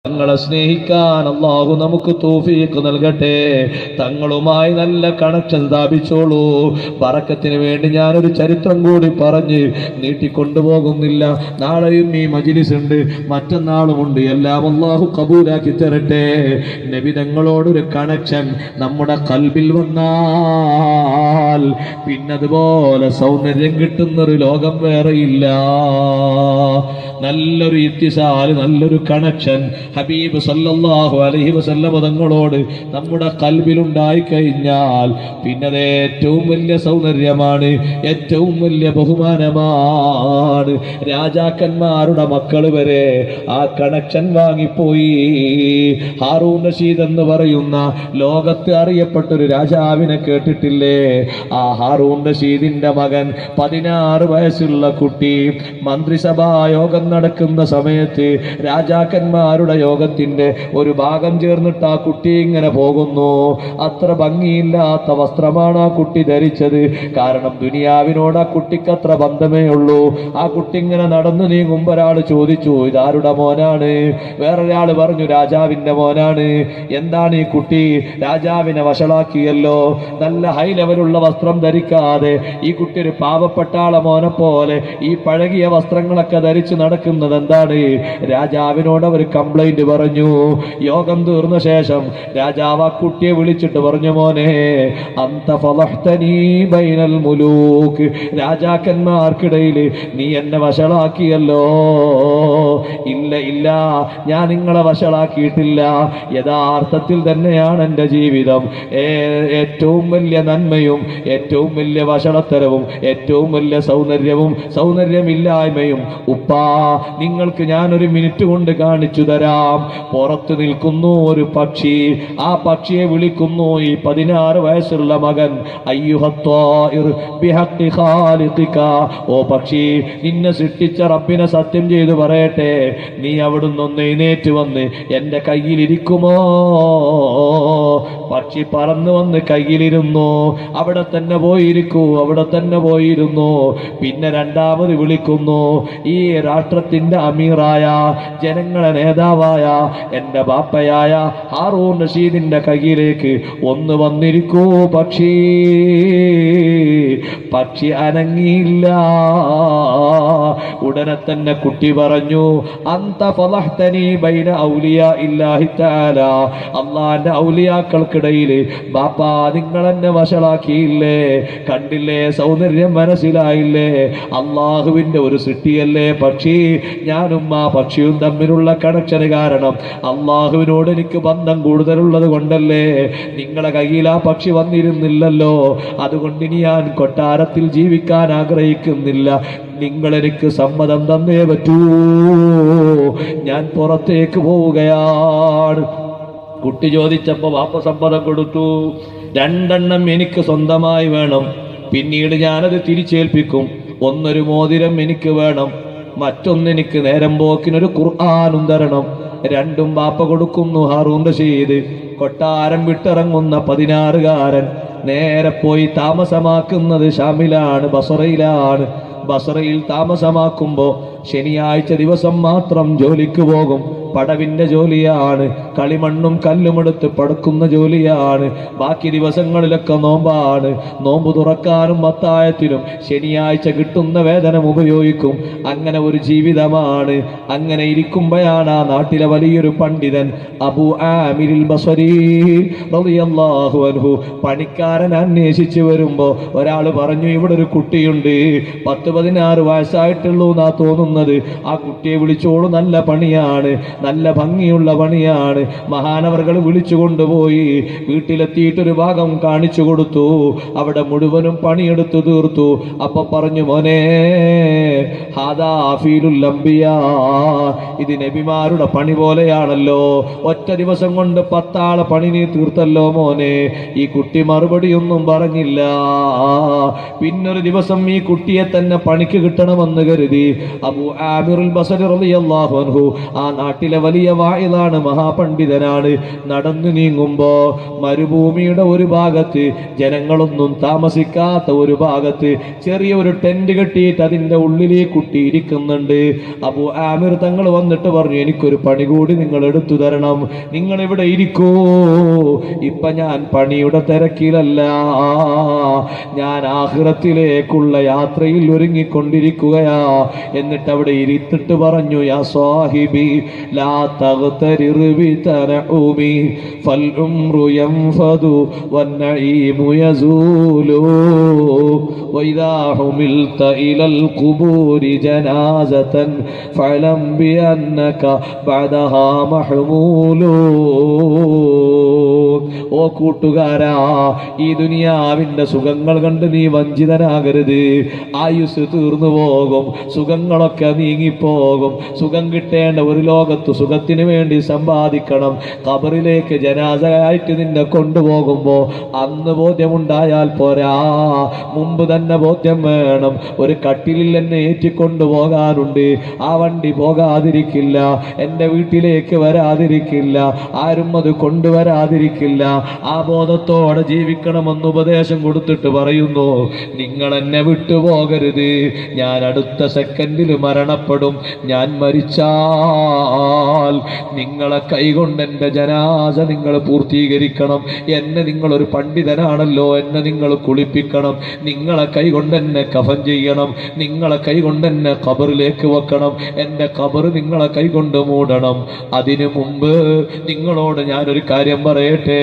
തങ്ങളെ സ്നേഹിക്കാൻ അല്ലാഹു നമുക്ക് തൗഫീഖ് നൽകട്ടെ. തങ്ങളുമായി നല്ല കണക്ഷൻ സ്ഥാപിച്ചോളൂ. ബറക്കത്തിന് വേണ്ടി ഞാനൊരു ചരിത്രം കൂടി പറഞ്ഞ് നീട്ടിക്കൊണ്ടുപോകുന്നില്ല. നാളെയും ഈ മജ്‌ലിസ് ഉണ്ട്, മറ്റന്നാളുമുണ്ട്. എല്ലാം അല്ലാഹു കബൂലാക്കി തരട്ടെ. നബി തങ്ങളോടൊരു കണക്ഷൻ നമ്മുടെ ഖൽബിൽ വന്നാൽ പിന്നതുപോലെ സൗന്ദര്യം കിട്ടുന്നൊരു ലോകം വേറെയില്ല. നല്ലൊരു ഇത്തിസാൽ, നല്ലൊരു കണക്ഷൻ ഹബീബ് സല്ലല്ലാഹു അലൈഹി വസല്ലം തങ്ങളോട് നമ്മുടെ ഖൽബിലുണ്ടായി കഴിഞ്ഞാൽ പിന്നത് ഏറ്റവും വലിയ സൗന്ദര്യമാണ്, ഏറ്റവും വലിയ ബഹുമാനമാണ്. രാജാക്കന്മാരുടെ മക്കൾ വരെ ആ കണക്ഷൻ വാങ്ങിപ്പോയി. ഹാറൂൻ റഷീദ് എന്ന് പറയുന്ന ലോകത്ത് അറിയപ്പെട്ടൊരു രാജാവിനെ കേട്ടിട്ടില്ലേ? ആ ഹാറൂൻ റഷീദിന്റെ മകൻ 16 വയസ്സുള്ള കുട്ടി മന്ത്രിസഭാ യോഗം നടക്കുന്ന സമയത്ത് രാജാക്കന്മാരുടെ യോഗത്തിന്റെ ഒരു ഭാഗം ചേർന്നിട്ട് ആ കുട്ടി ഇങ്ങനെ പോകുന്നു. അത്ര ഭംഗിയില്ലാത്ത വസ്ത്രമാണ് ആ കുട്ടി ധരിച്ചത്. കാരണം ദുനിയാവിനോട് ആ കുട്ടിക്ക് അത്ര ബന്ധമേ ഉള്ളൂ. ആ കുട്ടി ഇങ്ങനെ നടന്നു നീങ്ങുമ്പോൾ ഒരാൾ ചോദിച്ചു, ഇതാരുടെ മോനാണ്? വേറൊരാൾ പറഞ്ഞു, രാജാവിന്റെ മോനാണ്. എന്താണ് ഈ കുട്ടി? രാജാവിനെ വഷളാക്കിയല്ലോ. നല്ല ഹൈ ലെവലുള്ള വസ്ത്രം ധരിക്കാതെ ഈ കുട്ടി ഒരു പാവപ്പെട്ട ആളെ മോനെ പോലെ ഈ പഴകിയ വസ്ത്രങ്ങളൊക്കെ ധരിച്ചു നടക്കുന്നത് എന്താണ്? രാജാവിനോട് അവർ കംപ്ലൈന്റ് പറഞ്ഞു. യോഗം തീർന്ന ശേഷം രാജാവ് ആ കുട്ടിയെ വിളിച്ചിട്ട് പറഞ്ഞു, മോനെ അന്ത ഫളഹ്തനീ ബൈനൽ മുലൂക്ക്, രാജാക്കന്മാർക്കിടയിൽ നീ എന്നെ വഷളാക്കിയല്ലോ. ഇല്ല ഇല്ല, ഞാൻ നിങ്ങളെ വഷളാക്കിയിട്ടില്ല. യഥാർത്ഥത്തിൽ തന്നെയാണ് എൻ്റെ ജീവിതം. ഏറ്റവും വലിയ നന്മയും ഏറ്റവും വലിയ വഷളത്തരവും ഏറ്റവും വലിയ സൗന്ദര്യമില്ലായ്മയും ഉപ്പാ നിങ്ങൾക്ക് ഞാനൊരു മിനിറ്റ് കൊണ്ട് കാണിച്ചു തരാം. പുറത്തു നിൽക്കുന്നു ഒരു പക്ഷി. ആ പക്ഷിയെ വിളിക്കുന്നു ഈ 16 വയസ്സുള്ള മകൻ, അയ്യുഹത്വാഇർ ബിഹഖി ഖാലിഖിക, ഓ പക്ഷി, നിന്നെ സൃഷ്ടിച്ച റബ്ബിനെ സത്യം ചെയ്തു പറയട്ടെ, നീ അവിടുന്ന് ഒന്ന് എഴുന്നേറ്റ് വന്ന് എൻ്റെ കയ്യിലിരിക്കുമോ? പക്ഷി പറന്നു വന്ന് കയ്യിലിരുന്നു. അവിടെ തന്നെ പോയിരിക്കൂ, അവിടെ തന്നെ പോയിരുന്നു. പിന്നെ രണ്ടാമത് വിളിക്കുന്നു, ഈ രാഷ്ട്രത്തിന്റെ അമീറായ, ജനങ്ങളെ നേതാവായ എൻ്റെ ബാപ്പയായ ഹാറൂൻ റഷീദിന്റെ കയ്യിലേക്ക് ഒന്ന് വന്നിരിക്കൂ പക്ഷി. പക്ഷി അനങ്ങിയില്ല. ഉടനെ തന്നെ കുട്ടി പറഞ്ഞു, അന്ത ഫളഹ്തനീ ബൈന ഔലിയാ ഇല്ലാഹി തആല, അല്ലാഹുവിന്റെ ഔലിയാക്കൾക്കിടയിൽ ബാപ്പാ നിങ്ങൾ എന്നെ വഷളാക്കിയില്ലേ? കണ്ടില്ലേ, സൗന്ദര്യം മനസ്സിലായില്ലേ? അള്ളാഹുവിന്റെ ഒരു സൃഷ്ടിയല്ലേ പക്ഷി. ഞാനും ആ പക്ഷിയും തമ്മിലുള്ള കണക്ഷൻ കാരണം അള്ളാഹുവിനോട് എനിക്ക് ബന്ധം കൂടുതലുള്ളത് കൊണ്ടല്ലേ നിങ്ങളെ കയ്യിൽ ആ പക്ഷി വന്നിരുന്നില്ലല്ലോ. അതുകൊണ്ട് ഇനി ഞാൻ കൊട്ടാരത്തിൽ ജീവിക്കാൻ ആഗ്രഹിക്കുന്നില്ല. നിങ്ങൾ എനിക്ക് സമ്മതം തന്നേ പറ്റൂ, ഞാൻ പുറത്തേക്ക് പോവുകയാണ്. കുട്ടി ചോദിച്ചപ്പോൾ വാപ്പ സമ്മതം കൊടുത്തു. 2 എണ്ണം എനിക്ക് സ്വന്തമായി വേണം, പിന്നീട് ഞാനത് തിരിച്ചേൽപ്പിക്കും. ഒന്നൊരു മോതിരം എനിക്ക് വേണം, മറ്റൊന്നെനിക്ക് നേരം പോക്കിനൊരു ഖുർആനും തരണം. 2ഉം ബാപ്പ കൊടുക്കുന്നു. ഹാറൂൻ റഷീദ് കൊട്ടാരം വിട്ടിറങ്ങുന്ന 16കാരൻ നേരെ പോയി താമസമാക്കുന്നത് ഷാമിലാണ്, ബസറയിലാണ്. ബസറയിൽ താമസമാക്കുമ്പോ ശനിയാഴ്ച ദിവസം മാത്രം ജോലിക്ക് പോകും. പടവിന്റെ ജോലിയാണ്, കളിമണ്ണും കല്ലുമെടുത്ത് പടുക്കുന്ന ജോലിയാണ്. ബാക്കി ദിവസങ്ങളിലൊക്കെ നോമ്പാണ്. നോമ്പ് തുറക്കാനും അത്താഴത്തിനും ശനിയാഴ്ച കിട്ടുന്ന വേതനം ഉപയോഗിക്കും. അങ്ങനെ ഒരു ജീവിതമാണ്. അങ്ങനെ ഇരിക്കുമ്പോഴാണ് ആ നാട്ടിലെ വലിയൊരു പണ്ഡിതൻ അബൂ ആമിരിൽ ബസ്വരി റളിയല്ലാഹു അൻഹു പണിക്കാരൻ അന്വേഷിച്ചു വരുമ്പോ ഒരാൾ പറഞ്ഞു, ഇവിടെ ഒരു കുട്ടിയുണ്ട്, 10-16 വയസ്സായിട്ടുള്ളൂ എന്നാ തോന്നുന്നത്. ആ കുട്ടിയെ വിളിച്ചോളൂ, നല്ല പണിയാണ്, നല്ല ഭംഗിയുള്ള പണിയാണ്. മഹാനവർകൾ വിളിച്ചു കൊണ്ടുപോയി വീട്ടിലെത്തിയിട്ടൊരു ഭാഗം കാണിച്ചു കൊടുത്തു. അവിടെ മുഴുവനും പണിയെടുത്തു തീർത്തു. അപ്പൊ പറഞ്ഞു, മോനെ ഹാദാ ഫീലുൽ അംബിയാ, ഇത് നബിമാരുടെ പണി പോലെയാണല്ലോ. ഒറ്റ ദിവസം കൊണ്ട് 10 ആളെ പണി നീ തീർത്തല്ലോ മോനെ. ഈ കുട്ടി മറുപടിയൊന്നും പറഞ്ഞില്ല. പിന്നൊരു ദിവസം ഈ കുട്ടിയെ തന്നെ പണിക്ക് കിട്ടണമെന്ന് കരുതി അബൂ അബൂ ആമിറുൽ ബസരി റളിയല്ലാഹു അൻഹു ആ നാട്ടിലെ വലിയ വാഇദാണ്, മഹാപണ്ഡിതനാണ്. നടന്നു നീങ്ങുമ്പോ മരുഭൂമിയുടെ ഒരു ഭാഗത്ത്, ജനങ്ങളൊന്നും താമസിക്കാത്ത ഒരു ഭാഗത്ത് ചെറിയൊരു ടെന്റ് കെട്ടിയിട്ട് അതിന്റെ ഉള്ളിലേക്ക് കുട്ടിയിരിക്കുന്നുണ്ട്. അബൂ ആമിർ തങ്ങൾ വന്നിട്ട് പറഞ്ഞു, എനിക്കൊരു പണി കൂടി നിങ്ങൾ എടുത്തു തരണം, നിങ്ങൾ ഇവിടെ ഇരിക്കൂ, ഇപ്പൊ ഞാൻ പണിയുടെ തിരക്കിലല്ല, ഞാൻ ആഖിറത്തിലേക്കുള്ള യാത്രയിൽ ഒരുങ്ങിക്കൊണ്ടിരിക്കുകയാ. എന്നിട്ട് അവിടെ ഇരുത്തിട്ട് പറഞ്ഞു, യാ സാഹിബി ലാ തഗ്തരിർ ബിതനഉമി ഫൽ ഉംറു യൻഫദു വന്നഈമു യസൂലു വഇദാ ഹുമിൽത ഇലൽ ഖുബൂരി ജനാസതൻ ഫഅലം ബിഅന്നക ബഅദഹാ മഹ്മൂലു. ഓ കൂട്ടുകാരാ, ഈ ദുനിയാവിന്റെ സുഖങ്ങൾ കണ്ട് നീ വഞ്ചിതനാകരുത്. ആയുസ് തീർന്നു പോകും, സുഖങ്ങളൊക്കെ നീങ്ങിപ്പോകും. സുഖം കിട്ടേണ്ട ഒരു ലോകത്ത് സുഖത്തിന് വേണ്ടി സമ്പാദിക്കണം. ഖബറിലേക്ക് ജനാസയായിട്ട് നിന്നെ കൊണ്ടുപോകുമ്പോ അന്ന് ബോധ്യമുണ്ടായാൽ പോരാ, മുമ്പ് തന്നെ ബോധ്യം വേണം. ഒരു കട്ടിലിൽ എന്നെ ഏറ്റിക്കൊണ്ടുപോകാനുണ്ട്, ആ വണ്ടി പോകാതിരിക്കില്ല, എൻ്റെ വീട്ടിലേക്ക് വരാതിരിക്കില്ല, ആരും അത് കൊണ്ടുവരാതിരിക്കില്ല. ആ ബോധത്തോടെ ജീവിക്കണമെന്ന് ഉപദേശം കൊടുത്തിട്ട് പറയുന്നു, നിങ്ങൾ എന്നെ വിട്ടുപോകരുത്, ഞാൻ അടുത്ത സെക്കൻഡിൽ മരണപ്പെടും. ഞാൻ മരിച്ചാൽ നിങ്ങളെ കൈകൊണ്ട് എൻ്റെ ജനാസ നിങ്ങൾ പൂർത്തീകരിക്കണം. എന്നെ നിങ്ങളൊരു പണ്ഡിതനാണല്ലോ, എന്നെ നിങ്ങൾ കുളിപ്പിക്കണം, നിങ്ങളെ കൈകൊണ്ട് എന്നെ കഫൻ ചെയ്യണം, നിങ്ങളെ കൈകൊണ്ട് എന്നെ ഖബറിലേക്ക് വെക്കണം, എൻ്റെ ഖബർ നിങ്ങളെ കൈകൊണ്ട് മൂടണം. അതിനു മുമ്പ് നിങ്ങളോട് ഞാനൊരു കാര്യം പറയട്ടെ,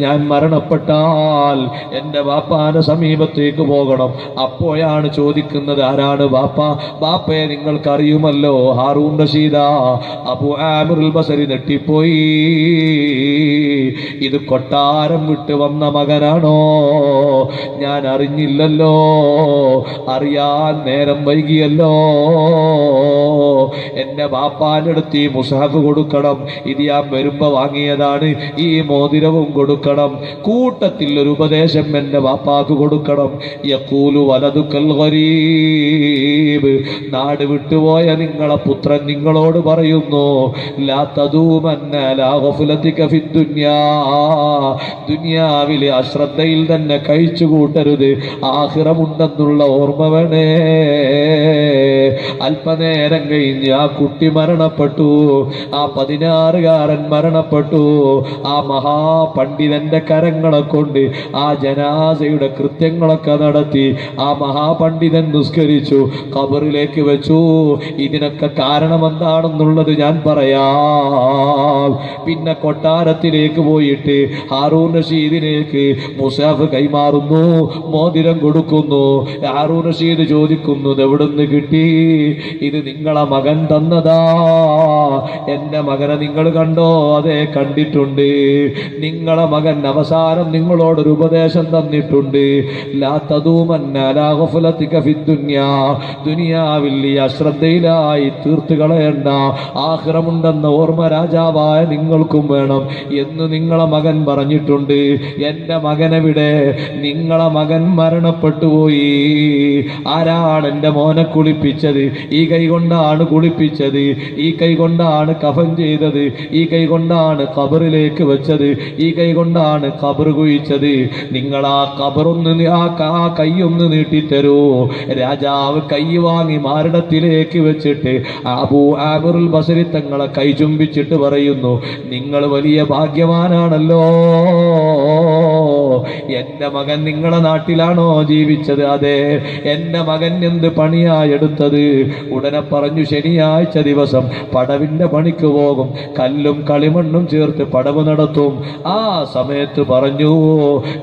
ഞാൻ മരണപ്പെട്ടാൽ എൻ്റെ ബാപ്പാന്റെ സമീപത്തേക്ക് പോകണം. അപ്പോഴാണ് ചോദിക്കുന്നത്, ആരാണ് ബാപ്പ? ബാപ്പയെ നിങ്ങൾക്കറിയുമല്ലോ, ഹാറൂൻ റഷീദ. അബൂ ആമിറുൽ ബസരി നെട്ടിപ്പോയി. ഇത് കൊട്ടാരം വിട്ട് വന്ന മകനാണോ? ഞാൻ അറിഞ്ഞില്ലല്ലോ, അറിയാൻ നേരം വൈകിയല്ലോ. എൻ്റെ ബാപ്പാന്റെ അടുത്ത് ഈ മുസ്ഹഫ് കൊടുക്കണം, ഇത് ഞാൻ വരുമ്പോ വാങ്ങിയതാണ്, ഈ മോതിരവും കൊടുക്കണം. കൂട്ടത്തിൽ ഒരു ഉപദേശം എൻ്റെ ബാപ്പാക്ക് കൊടുക്കണം. യഖൂലു വലതുക്കൽ ഗരീബ്, നാട് വിട്ടുപോയ നിങ്ങളെ പുത്രൻ നിങ്ങളോട് പറയുന്നു, ലാ തദൂമന്ന ലാ ഗഫലതിക ഫിദ്ദുനിയാ, ദുനിയാവിലെ അശ്രദ്ധയിൽ തന്നെ കഴിച്ചു കൂട്ടരുത്, ആഖിറമുണ്ടെന്നുള്ള ഓർമ്മ വേണേ. അല്പനേരം കഴിഞ്ഞ് ആ കുട്ടി മരണപ്പെട്ടു, ആ 16കാരൻ മരണപ്പെട്ടു. ആ മഹാപണ്ഡിതന്റെ കരങ്ങളെ കൊണ്ട് ആ ജനാസയുടെ കൃത്യങ്ങളൊക്കെ നടത്തി. ആ മഹാപണ്ഡിതൻ നിസ്കരിച്ചു, ഖബറിലേക്ക് വെച്ചു. ഇതിനൊക്കെ കാരണം എന്താണെന്നുള്ളത് ഞാൻ പറയാം. പിന്നെ കൊട്ടാരത്തിലേക്ക് പോയിട്ട് ഹാറൂൻ റഷീദിലേക്ക് മുസാഫ് കൈമാറുന്നു, മോതിരം കൊടുക്കുന്നു. ഹാറൂൻ റഷീദ് ചോദിക്കുന്നു, എവിടുന്ന് കിട്ടി? ഇത് നിങ്ങളെ മകൻ തന്നതാ. എൻ്റെ മകനെ നിങ്ങൾ കണ്ടോ? അതെ, കണ്ടിട്ടുണ്ട്. നിങ്ങളെ മകൻ അവസാനം നിങ്ങളോടൊരു ഉപദേശം തന്നിട്ടുണ്ട്, ലാ തദൂമന്ന ലാ ഗഫലതിക ഫിദ്ദുനിയാ, ദുനിയാവിൽ ഈ അശ്രദ്ധയിലായി തീർത്ത് കളയണ്ട, ആഖിറമുണ്ടെന്ന ഓർമ്മ രാജാവായ നിങ്ങൾക്കും വേണം എന്ന് നിങ്ങളെ മകൻ പറഞ്ഞിട്ടുണ്ട്. എൻ്റെ മകനെവിടെ? നിങ്ങളെ മകൻ മരണപ്പെട്ടു പോയി. ആരാണ് എൻ്റെ മോനെ കുളിപ്പിച്ചത്? ഈ കൈ കൊണ്ടാണ് കുളിപ്പിച്ചത്, ഈ കൈ കൊണ്ടാണ് കഫൻ ചെയ്തത്, ഈ കൈ കൊണ്ടാണ് ഖബറിലേക്ക് വെച്ചത്, ഈ കൈ കൊണ്ടാണ് ഖബർ കുഴിച്ചത്. നിങ്ങൾ ആ ഖബറൊന്ന് ആ കൈയൊന്ന് നീട്ടിത്തരൂ. രാജാവ് കൈ വാങ്ങി മാറിടത്തിലേക്ക് വെച്ചിട്ട് അബൂ ആമിറുൽ ബസരി തങ്ങളെ കൈ ചുംബിച്ചിട്ട് പറയുന്നു, നിങ്ങൾ വലിയ ഭാഗ്യവാനാണല്ലോ, എൻ്റെ മകൻ നിങ്ങളെ നാട്ടിലാണോ ജീവിച്ചത്? അതെ. എൻ്റെ മകൻ എന്ത് പണിയായെടുത്തത്? ഉടനെ പറഞ്ഞു, ശനിയാഴ്ച ദിവസം പടവിൻ്റെ പണിക്ക് പോകും, കല്ലും കളിമണ്ണും ചേർത്ത് പടവ് നടത്തും. ആ സമയത്ത് പറഞ്ഞു,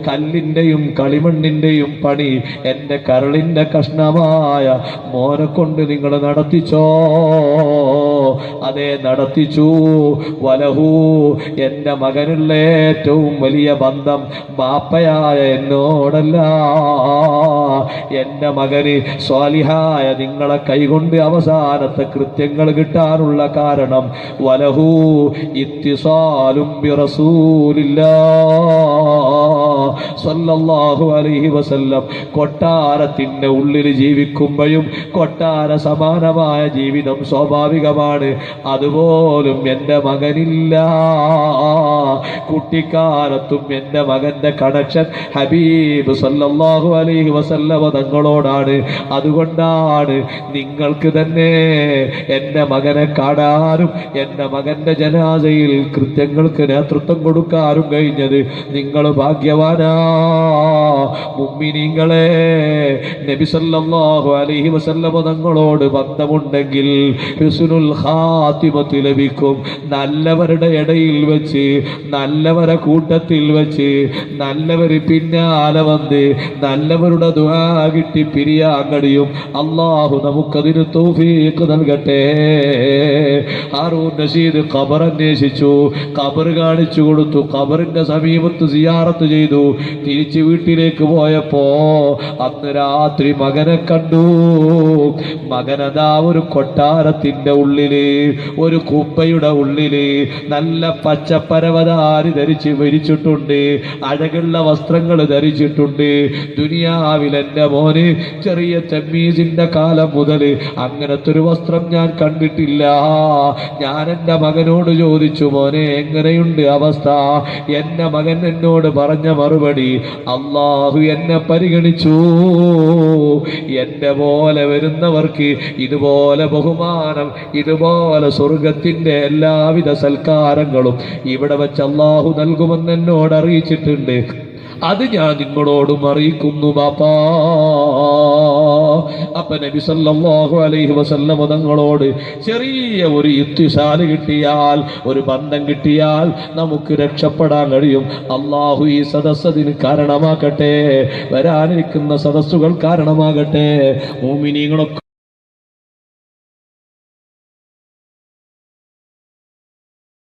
കല്ലിൻ്റെയും കളിമണ്ണിൻ്റെയും പണി എൻ്റെ കരളിൻ്റെ കഷ്ണമായ മോനെ കൊണ്ട് നിങ്ങൾ നടത്തിച്ചോ. അതേ നടത്തിച്ചു. വലഹു, എൻ്റെ മകനുള്ള ഏറ്റവും വലിയ ബന്ധം ബാപ്പയായ എന്നോടല്ല, എൻ്റെ മകന് സ്വാലിഹായ നിങ്ങളെ കൈകൊണ്ട് അവസാനത്തെ കൃത്യങ്ങൾ കിട്ടാനുള്ള കാരണം വലഹു ഇത്തിസാലും ബിറസൂലില്ലാഹ് സ്വല്ലല്ലാഹു അലൈഹി വസല്ലം. കൊട്ടാരത്തിൻ്റെ ഉള്ളിൽ ജീവിക്കുമ്പോഴും കൊട്ടാര സമാനമായ ജീവിതം സ്വാഭാവികമാണ്. അതുപോലും എൻ്റെ മകനില്ല. കുട്ടിക്കാലത്തും എൻ്റെ മകൻ്റെ കണക്ഷൻ ഹബീബ് സല്ലല്ലാഹു അലൈഹി വസല്ലം തങ്ങളോടാണ്. അതുകൊണ്ടാണ് നിങ്ങൾക്ക് തന്നെ എൻ്റെ മകനെ കാണാനും എൻ്റെ മകൻ്റെ ജനാസയിൽ കൃത്യങ്ങൾക്ക് നേതൃത്വം കൊടുക്കാനും കഴിഞ്ഞത്. നിങ്ങൾ ഭാഗ്യവാനാ മുഅ്മിനീങ്ങളെ. നബി സല്ലല്ലാഹു അലൈഹി വസല്ലം തങ്ങളോട് ബന്ധമുണ്ടെങ്കിൽ ഹുസ്നുൽ ഖാത്തിമത്ത് ലഭിക്കും. നല്ലവരുടെ ഇടയിൽ വെച്ച്, നല്ലവരെ കൂട്ടത്തിൽ വെച്ച്, നല്ലവർ പിന്നാലെ വന്ന് നല്ലവരുടെ ദുആ കിട്ടി പിരിയാൻ കഴിയും. അല്ലാഹു നമുക്കതിന് തൗഫീഖ് നൽകട്ടെ. ഹാറൂൻ റഷീദ് ഖബർ അന്വേഷിച്ചു, ഖബർ കാണിച്ചു കൊടുത്തു, ഖബറിന്റെ സമീപത്ത് സിയാറത്ത് ചെയ്തു. തിരിച്ച് വീട്ടിലേക്ക് പോയപ്പോ അന്ന് രാത്രി മകനെ കണ്ടു. മകനതാ ഒരു കൊട്ടാരത്തിന്റെ ഉള്ളില്, ഒരു കുപ്പയുടെ ഉള്ളില് നല്ല പച്ചപ്പരവതാരി ധരിച്ച് വിരിച്ചിട്ടുണ്ട്, അഴകുള്ള വസ്ത്രങ്ങൾ ധരിച്ചിട്ടുണ്ട്. ദുനിയാവിൽ എൻ്റെ മോന് ചെറിയ തമ്മീസിന്റെ കാലം മുതൽ അങ്ങനത്തെ ഒരു വസ്ത്രം ഞാൻ കണ്ടിട്ടില്ല. ഞാൻ എൻ്റെ മകനോട് ചോദിച്ചു, മോനെ എങ്ങനെയുണ്ട് അവസ്ഥ? എൻ്റെ മകൻ എന്നോട് പറഞ്ഞ മറുപടി, അല്ലാഹു എന്നെ പരിഗണിച്ചു. എൻ്റെ പോലെ വരുന്നവർക്ക് ഇതുപോലെ ബഹുമാനം, ഇതുപോലെ സ്വർഗത്തിൻ്റെ എല്ലാവിധ സൽക്കാരങ്ങളും ഇവിടെ വെച്ച് അല്ലാഹു നൽകുമെന്ന് എന്നോട് അറിയിച്ചിട്ടുണ്ട്. അത് ഞാൻ നിങ്ങളോടും അറിയിക്കുന്നു ബാപ്പാ. അപ്പൊ നബി സല്ലല്ലാഹു അലൈഹി വസല്ലം തങ്ങളോട് ചെറിയ ഒരു ഇത്തിസാല് കിട്ടിയാൽ, ഒരു ബന്ധം കിട്ടിയാൽ നമുക്ക് രക്ഷപ്പെടാൻ കഴിയും. അല്ലാഹു ഈ സദസ്സതിന് കാരണമാകട്ടെ, വരാനിരിക്കുന്ന സദസ്സുകൾ കാരണമാകട്ടെ. മുഅ്മിനീങ്ങളൊക്കെ